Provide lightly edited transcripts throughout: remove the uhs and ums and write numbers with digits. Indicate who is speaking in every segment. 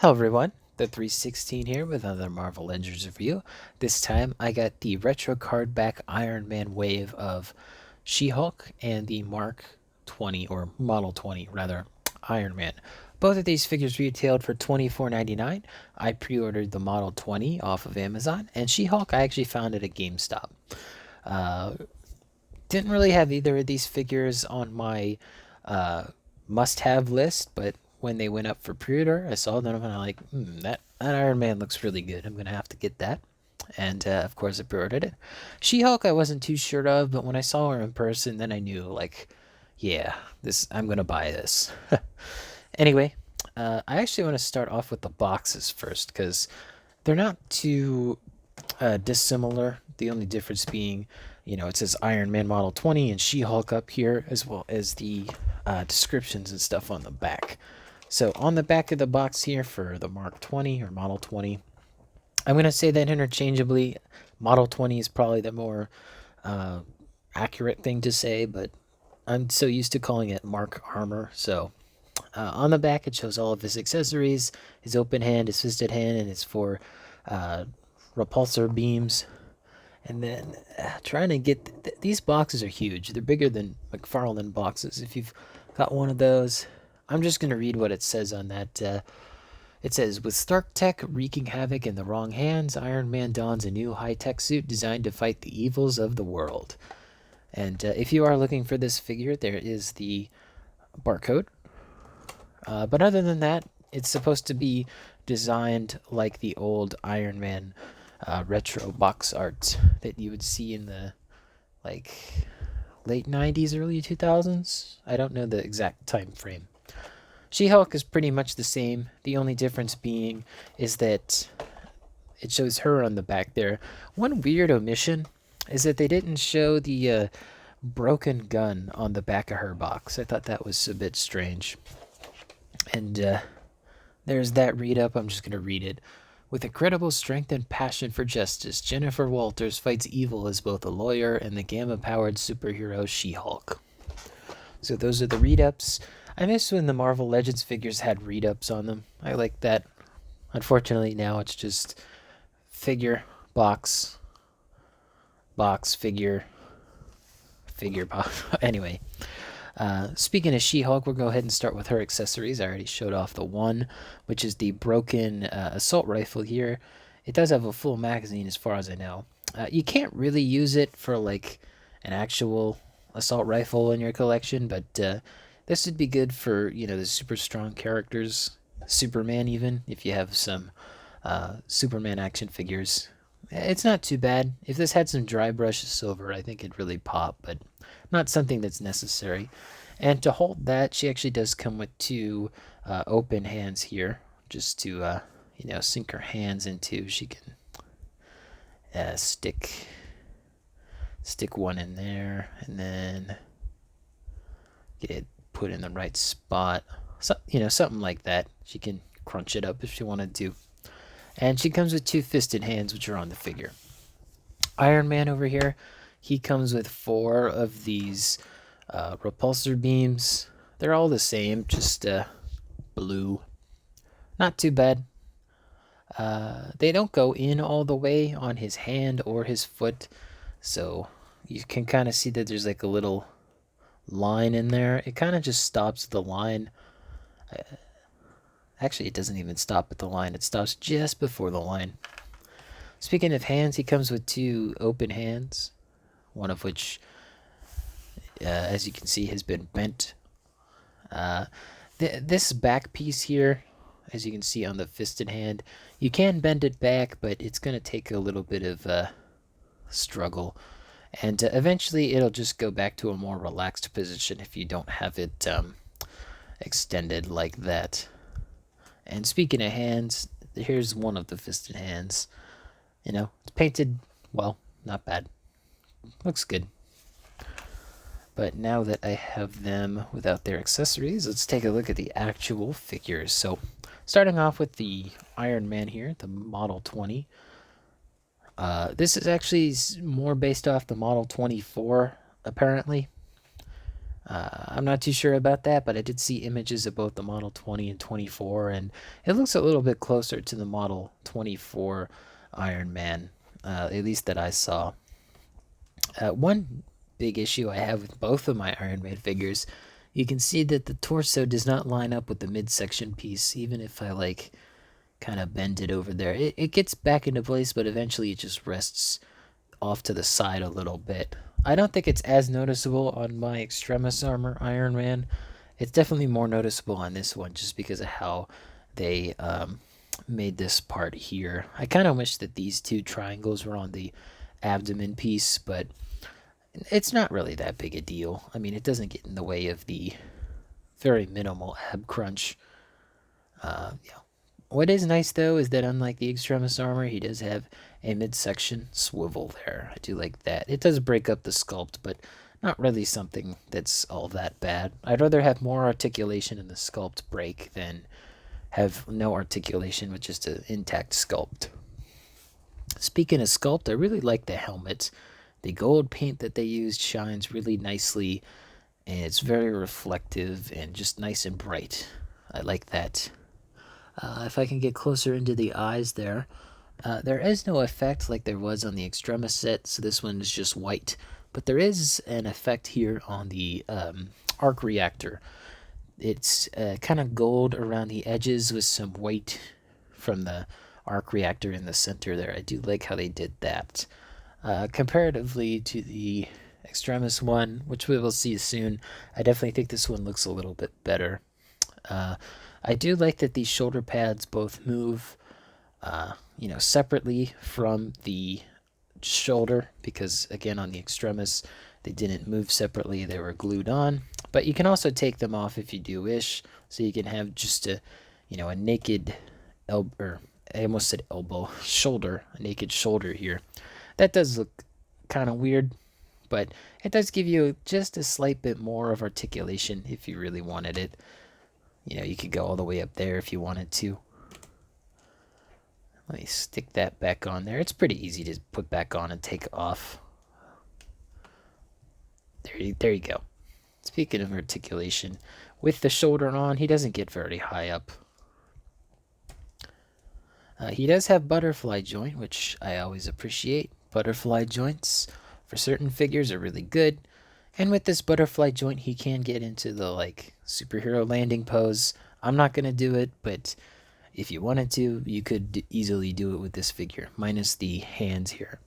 Speaker 1: Hello everyone, the 316 here with another Marvel Legends review. This time I got the retro cardback Iron Man wave of She-Hulk and the Mark 20, or Model 20 rather, Iron Man. Both of these figures retailed for $24.99. I pre-ordered the Model 20 off of Amazon, and She-Hulk I actually found at a GameStop. Uh, didn't really have either of these figures on my must-have list, but when they went up for pre-order, I saw them and I'm like, that Iron Man looks really good. I'm gonna have to get that. And of course, I pre-ordered it. She-Hulk, I wasn't too sure of, but when I saw her in person, then I knew, like, yeah, this I'm gonna buy this. Anyway, I actually want to start off with the boxes first because they're not too dissimilar. The only difference being, it says Iron Man Model 20 and She-Hulk up here, as well as the descriptions and stuff on the back. So on the back of the box here for the Mark 20 or Model 20, I'm going to say that interchangeably. Model 20 is probably the more uh, accurate thing to say, but I'm so used to calling it Mark Armor. So on the back, it shows all of his accessories, his open hand, his fisted hand, and his four uh, repulsor beams. And then trying to get these boxes are huge. They're bigger than McFarlane boxes. If you've got one of those, I'm just gonna read what it says on that. It says, with Stark Tech wreaking havoc in the wrong hands, Iron Man dons a new high-tech suit designed to fight the evils of the world. And if you are looking for this figure, there is the barcode. But other than that, it's supposed to be designed like the old Iron Man retro box art that you would see in the like late 90s, early 2000s. I don't know the exact time frame. She-Hulk is pretty much the same. The only difference being is that it shows her on the back there. One weird omission is that they didn't show the broken gun on the back of her box. I thought that was a bit strange. And there's that read up. I'm just going to read it. With incredible strength and passion for justice, Jennifer Walters fights evil as both a lawyer and the gamma powered superhero She Hulk. So those are the read ups. I miss when the Marvel Legends figures had read ups on them. I like that. Unfortunately, now it's just figure, box, box, figure, figure, box. Anyway, speaking of She-Hulk, we'll go ahead and start with her accessories. I already showed off the one, which is the broken assault rifle here. It does have a full magazine as far as I know. You can't really use it for like an actual assault rifle in your collection, but this would be good for, the super strong characters. Superman even, if you have some Superman action figures. It's not too bad. If this had some dry brush silver, I think it'd really pop, but not something that's necessary. And to hold that, she actually does come with two open hands here, just to sink her hands into. She can stick one in there, and then get it put in the right spot. So, something like that. She can crunch it up if she wanted to. And she comes with two fisted hands, which are on the figure. Iron Man over here, he comes with four of these repulsor beams. They're all the same, just blue. Not too bad. They don't go in all the way on his hand or his foot, so you can kind of see that there's like a little line in there. It kind of just stops the line. Actually, it doesn't even stop at the line. It stops just before the line. Speaking of hands, he comes with two open hands, one of which, as you can see, has been bent. This back piece here, as you can see on the fisted hand, you can bend it back, but it's going to take a little bit of struggle. And eventually it'll just go back to a more relaxed position if you don't have it extended like that. And speaking of hands, here's one of the fisted hands. It's painted, well, not bad. Looks good. But now that I have them without their accessories, let's take a look at the actual figures. So, starting off with the Iron Man here, the Model 20. This is actually more based off the Model 24, apparently. I'm not too sure about that, but I did see images of both the Model 20 and 24, and it looks a little bit closer to the Model 24 Iron Man, at least that I saw. One big issue I have with both of my Iron Man figures, you can see that the torso does not line up with the midsection piece, even if I like kind of bend it over there. It gets back into place, but eventually it just rests off to the side a little bit. I don't think it's as noticeable on my Extremis Armor Iron Man. It's definitely more noticeable on this one just because of how they made this part here. I kind of wish that these two triangles were on the abdomen piece, but it's not really that big a deal. I mean, it doesn't get in the way of the very minimal ab crunch. Yeah. What is nice though is that unlike the Extremis armor, he does have a midsection swivel there. I do like that. It does break up the sculpt, but not really something that's all that bad. I'd rather have more articulation in the sculpt break than have no articulation with just an intact sculpt. Speaking of sculpt, I really like the helmet. The gold paint that they used shines really nicely, and it's very reflective and just nice and bright. I like that. If I can get closer into the eyes there is no effect like there was on the Extremis set, so this one is just white. But there is an effect here on the arc reactor. It's kind of gold around the edges with some white from the arc reactor in the center there. I do like how they did that. Comparatively to the Extremis one, which we will see soon, I definitely think this one looks a little bit better. I do like that these shoulder pads both move, separately from the shoulder because, again, on the Extremis, they didn't move separately, they were glued on. But you can also take them off if you do wish, so you can have just a naked elbow, or I almost said elbow, shoulder, a naked shoulder here. That does look kind of weird, but it does give you just a slight bit more of articulation if you really wanted it. You could go all the way up there if you wanted to. Let me stick that back on there. It's pretty easy to put back on and take off. There you go. Speaking of articulation, with the shoulder on, he doesn't get very high up. He does have butterfly joint, which I always appreciate. Butterfly joints for certain figures are really good. And with this butterfly joint, he can get into the superhero landing pose. I'm not going to do it, but if you wanted to, you could easily do it with this figure, minus the hands here.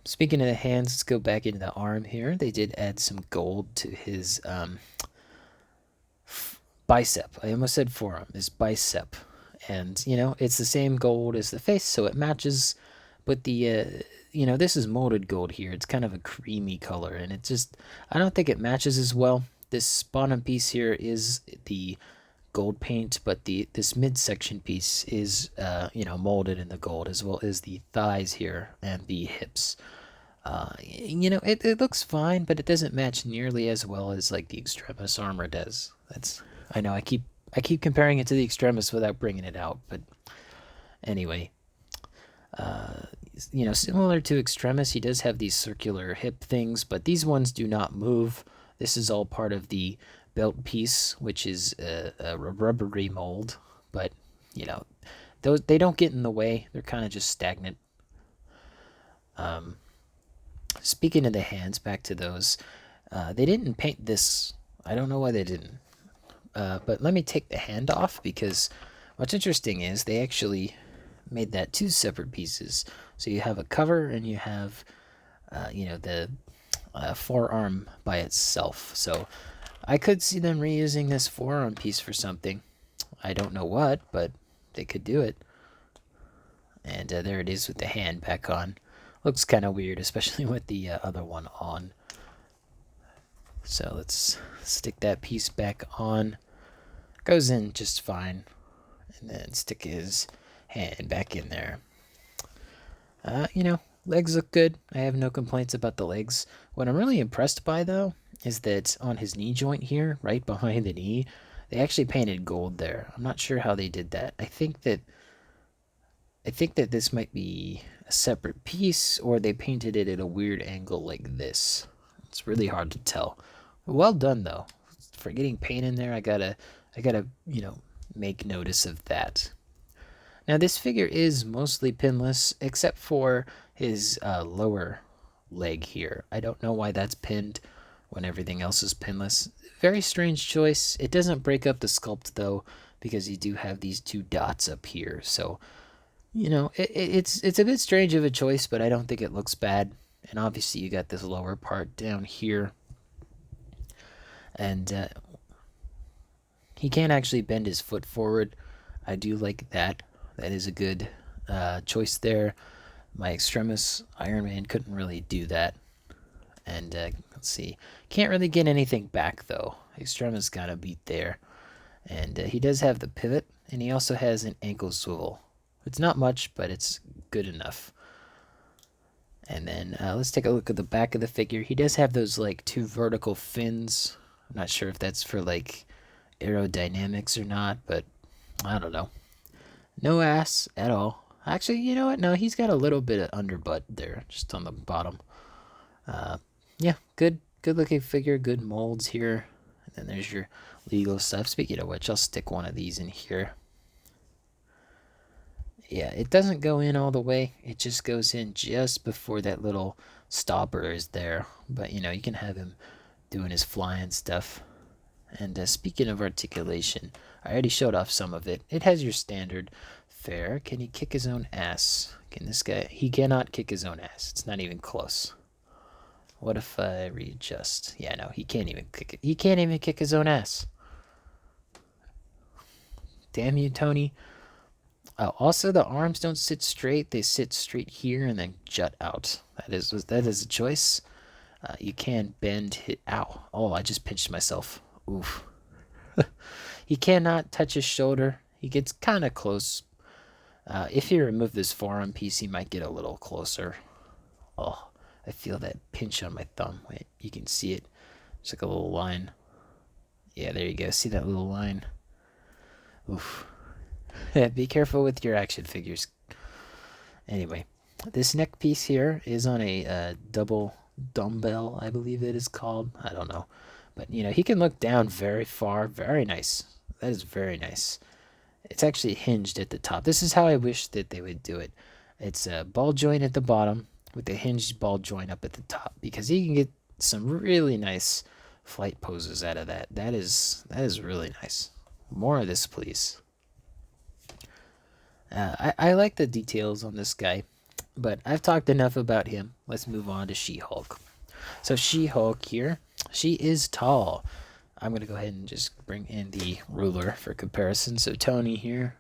Speaker 1: Speaking of the hands, let's go back into the arm here. They did add some gold to his bicep. I almost said forearm. His bicep. And, it's the same gold as the face, so it matches. But this is molded gold here. It's kind of a creamy color, and I don't think it matches as well. This bottom piece here is the gold paint, but this midsection piece is molded in the gold, as well as the thighs here and the hips. It looks fine, but it doesn't match nearly as well as like the Extremis armor does. I know I keep comparing it to the Extremis without bringing it out, but anyway. Similar to Extremis, he does have these circular hip things, but these ones do not move. This is all part of the belt piece, which is a rubbery mold, but they don't get in the way. They're kind of just stagnant. Speaking of the hands, back to those, they didn't paint this. I don't know why they didn't. But let me take the hand off, because what's interesting is they actually made that two separate pieces. So you have a cover and you have, the forearm by itself. So I could see them reusing this forearm piece for something. I don't know what, but they could do it. And there it is with the hand back on. Looks kind of weird, especially with the other one on. So let's stick that piece back on. Goes in just fine. And then stick his hand back in there. Legs look good. I have no complaints about the legs. What I'm really impressed by, though, is that on his knee joint here, right behind the knee, they actually painted gold there. I'm not sure how they did that. I think that this might be a separate piece, or they painted it at a weird angle like this. It's really hard to tell. Well done though. For getting paint in there, I gotta, make notice of that. Now this figure is mostly pinless, except for his lower leg here. I don't know why that's pinned when everything else is pinless. Very strange choice. It doesn't break up the sculpt though, because you do have these two dots up here. So it's a bit strange of a choice, but I don't think it looks bad. And obviously you got this lower part down here, and he can't actually bend his foot forward. I do like that. That is a good choice there. My extremis Iron Man couldn't really do that. And let's see, can't really get anything back though. Extremis got a beat there, and he does have the pivot, and he also has an ankle swivel. It's not much, but it's good enough. And then let's take a look at the back of the figure. He does have those like two vertical fins. I'm not sure if that's for like aerodynamics or not, but I don't know. No ass at all. Actually, you know what? No, he's got a little bit of underbutt there, just on the bottom. Uh, yeah, good looking figure, good molds here. And then there's your legal stuff. Speaking of which, I'll stick one of these in here. Yeah, it doesn't go in all the way. It just goes in just before that little stopper is there. But you can have him doing his flying stuff. And speaking of articulation, I already showed off some of it. It has your standard fare. Can he kick his own ass? Can this guy? He cannot kick his own ass. It's not even close. What if I readjust? Yeah, no, he can't even kick it. He can't even kick his own ass. Damn you, Tony. Also, the arms don't sit straight. They sit straight here and then jut out. That is a choice. You can bend it. Ow. Oh, I just pinched myself. Oof. He cannot touch his shoulder. He gets kind of close. If you remove this forearm piece, he might get a little closer. Oh, I feel that pinch on my thumb. Wait, you can see it. It's like a little line. Yeah, there you go. See that little line? Oof. Be careful with your action figures. Anyway, this neck piece here is on a double dumbbell, I believe it is called. I don't know. But, he can look down very far. Very nice. That is very nice. It's actually hinged at the top. This is how I wish that they would do it. It's a ball joint at the bottom with a hinged ball joint up at the top, because you can get some really nice flight poses out of that. That is really nice. More of this, please. I like the details on this guy, but I've talked enough about him. Let's move on to She-Hulk. So She-Hulk here, she is tall. I'm going to go ahead and just bring in the ruler for comparison. So Tony here,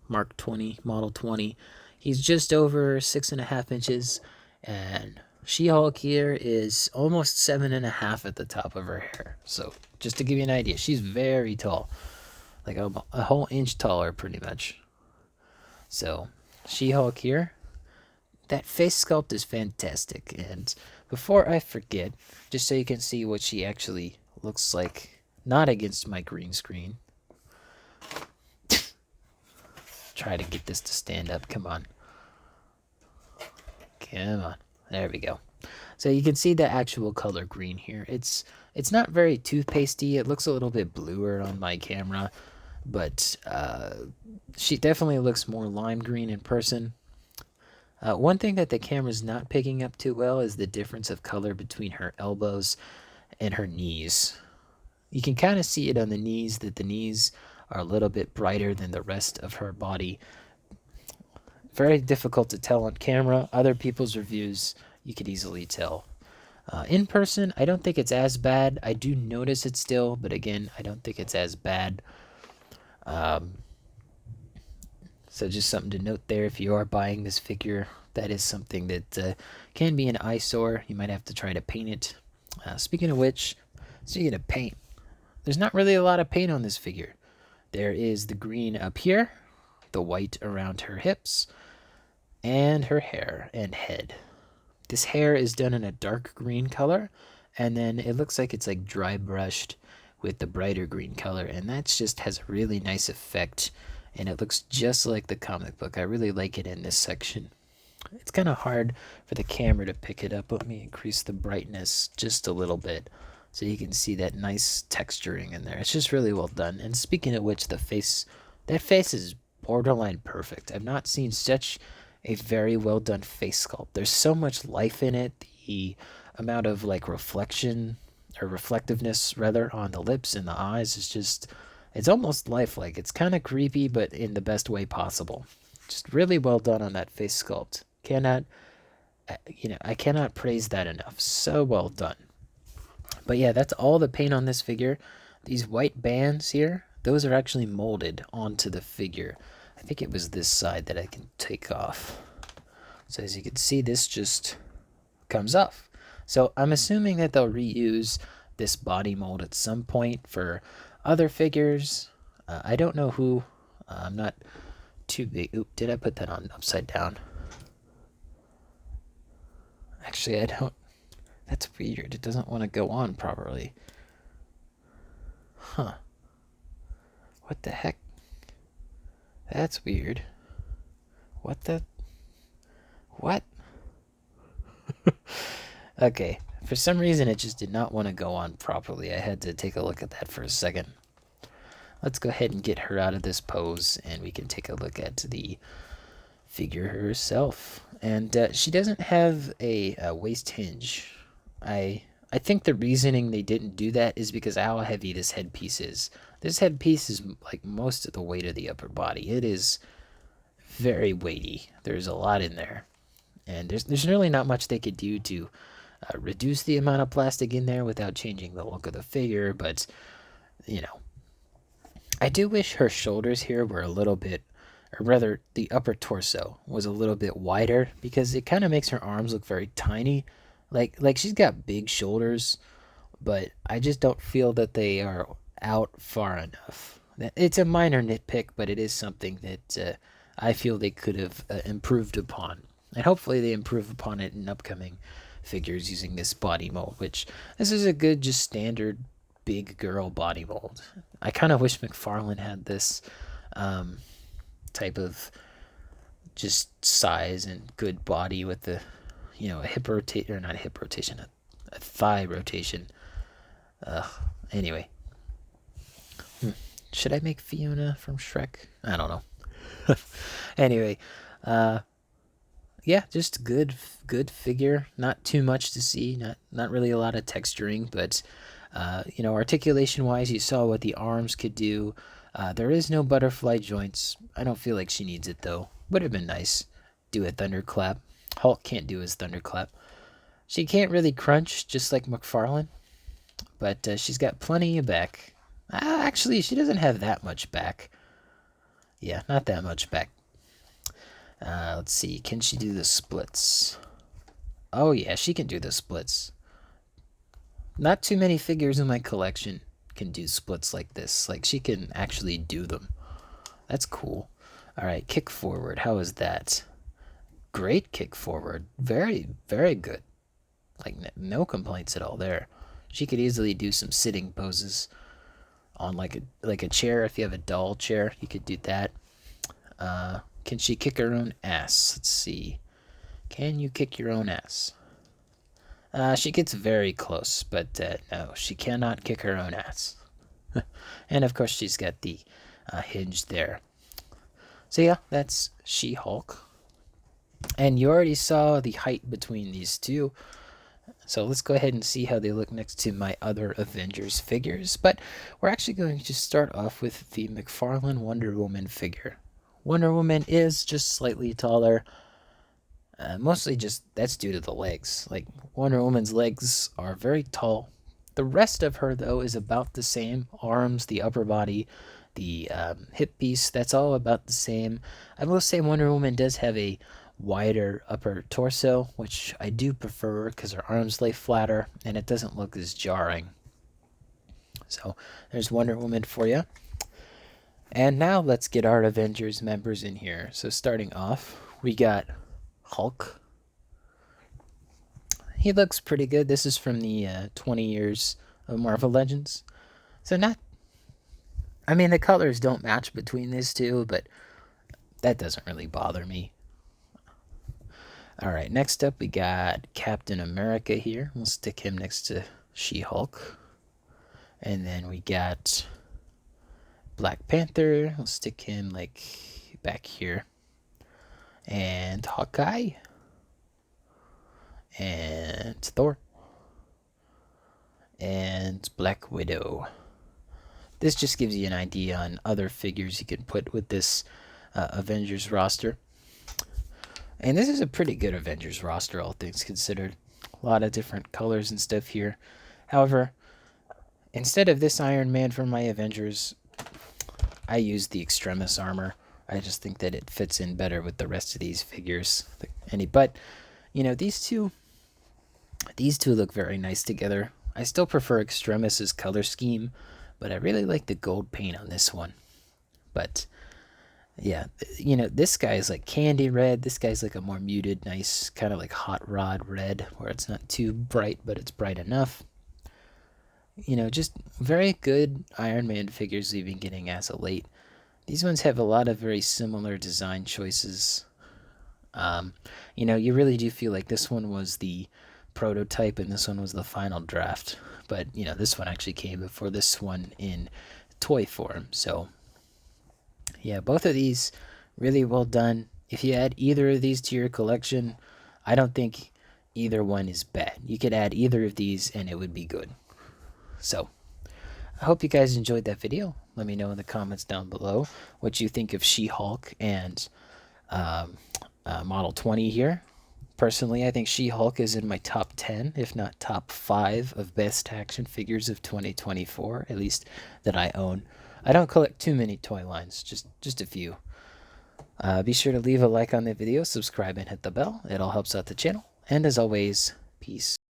Speaker 1: Mark 20, Model 20, he's just over 6.5 inches, and She-Hulk here is almost 7.5 at the top of her hair. So just to give you an idea, she's very tall, like a whole inch taller pretty much. So She-Hulk here, that face sculpt is fantastic. And before I forget, just so you can see what she actually looks like, not against my green screen. Try to get this to stand up. Come on. Come on. There we go. So you can see the actual color green here. It's not very toothpastey. It looks a little bit bluer on my camera, but she definitely looks more lime green in person. One thing that the camera's not picking up too well is the difference of color between her elbows and her knees. You can kind of see it on the knees, that the knees are a little bit brighter than the rest of her body. Very difficult to tell on camera. Other people's reviews, you could easily tell. In person, I don't think it's as bad. I do notice it still, but again, I don't think it's as bad. So just something to note there. If you are buying this figure, that is something that can be an eyesore. You might have to try to paint it. Speaking of which, speaking of paint, there's not really a lot of paint on this figure. There is the green up here, the white around her hips, and her hair and head. This hair is done in a dark green color, and then it looks like it's like dry brushed with the brighter green color, and that just has a really nice effect, and it looks just like the comic book. I really like it in this section. It's kind of hard for the camera to pick it up. Let me increase the brightness just a little bit So you can see that nice texturing in there. It's just really well done. And speaking of which, that face is borderline perfect. I've not seen such a very well done face sculpt. There's so much life in it. The amount of like reflection or reflectiveness rather on the lips and the eyes is just, it's almost lifelike. It's kind of creepy, but in the best way possible. Just really well done on that face sculpt. I cannot praise that enough. So well done. But yeah, that's all the paint on this figure. These white bands here, those are actually molded onto the figure. I think it was this side that I can take off. So as you can see, this just comes off. So I'm assuming that they'll reuse this body mold at some point for other figures. I don't know who. I'm not too big. Oop, did I put that on upside down? Actually, I don't. That's weird. It doesn't want to go on properly. Huh. What the heck? That's weird. What the? What? Okay. For some reason, it just did not want to go on properly. I had to take a look at that for a second. Let's go ahead and get her out of this pose, and we can take a look at the figure herself. And she doesn't have a waist hinge. I think the reasoning they didn't do that is because how heavy this headpiece is. This headpiece is like most of the weight of the upper body. It is very weighty. There's a lot in there. And there's really not much they could do to reduce the amount of plastic in there without changing the look of the figure. But, you know, I do wish her shoulders here were a little bit, or rather the upper torso was a little bit wider, because it kind of makes her arms look very tiny. Like she's got big shoulders, but I just don't feel that they are out far enough. It's a minor nitpick, but it is something that I feel they could have improved upon. And hopefully they improve upon it in upcoming figures using this body mold, which this is a good, just standard big girl body mold. I kind of wish McFarlane had this type of just size and good body with the, a hip rotation, or not a hip rotation, a thigh rotation. Anyway. Should I make Fiona from Shrek? I don't know. Anyway, yeah, just good figure. Not too much to see. Not really a lot of texturing, but articulation wise, you saw what the arms could do. There is no butterfly joints. I don't feel like she needs it though. Would have been nice. Do a thunderclap. Hulk can't do his thunderclap. She can't really crunch, just like McFarlane, but she's got plenty of back. Actually, she doesn't have that much back. Yeah, not that much back. Let's see. Can she do the splits? Oh, yeah, she can do the splits. Not too many figures in my collection can do splits like this. Like, she can actually do them. That's cool. All right, kick forward. How is that? Great kick forward. Very, very good. Like, no complaints at all there. She could easily do some sitting poses on like a chair. If you have a doll chair, you could do that. Can she kick her own ass? Let's see. Can you kick your own ass? She gets very close, but no, she cannot kick her own ass. And of course, she's got the hinge there. So yeah, that's She-Hulk. And you already saw the height between these two. So let's go ahead and see how they look next to my other Avengers figures. But we're actually going to start off with the McFarlane Wonder Woman figure. Wonder Woman is just slightly taller. Mostly just, that's due to the legs. Like, Wonder Woman's legs are very tall. The rest of her, though, is about the same. Arms, the upper body, the hip piece, that's all about the same. I will say Wonder Woman does have a wider upper torso, which I do prefer because her arms lay flatter and it doesn't look as jarring. So there's Wonder Woman for you. And now let's get our Avengers members in here. So starting off, we got Hulk. He looks pretty good. This is from the 20 years of Marvel Legends. So the colors don't match between these two, but that doesn't really bother me. Alright, next up we got Captain America here. We'll stick him next to She-Hulk. And then we got Black Panther. We'll stick him like back here. And Hawkeye. And Thor. And Black Widow. This just gives you an idea on other figures you can put with this Avengers roster. And this is a pretty good Avengers roster, all things considered. A lot of different colors and stuff here. However, instead of this Iron Man for my Avengers, I used the Extremis armor. I just think that it fits in better with the rest of these figures. But you know, these two look very nice together. I still prefer Extremis's color scheme, but I really like the gold paint on this one. But yeah, you know, this guy is like candy red. This guy's like a more muted, nice, kind of like hot rod red, where it's not too bright, but it's bright enough. You know, just very good Iron Man figures we've been getting as of late. These ones have a lot of very similar design choices. You know, you really do feel like this one was the prototype and this one was the final draft. But, you know, this one actually came before this one in toy form. So, yeah, both of these really well done. If you add either of these to your collection, I don't think either one is bad. You could add either of these and it would be good. So, I hope you guys enjoyed that video. Let me know in the comments down below what you think of She-Hulk and Model 20 here. Personally, I think She-Hulk is in my top 10, if not top 5 of best action figures of 2024, at least that I own. I don't collect too many toy lines, just a few. Be sure to leave a like on the video, subscribe, and hit the bell. It all helps out the channel. And as always, peace.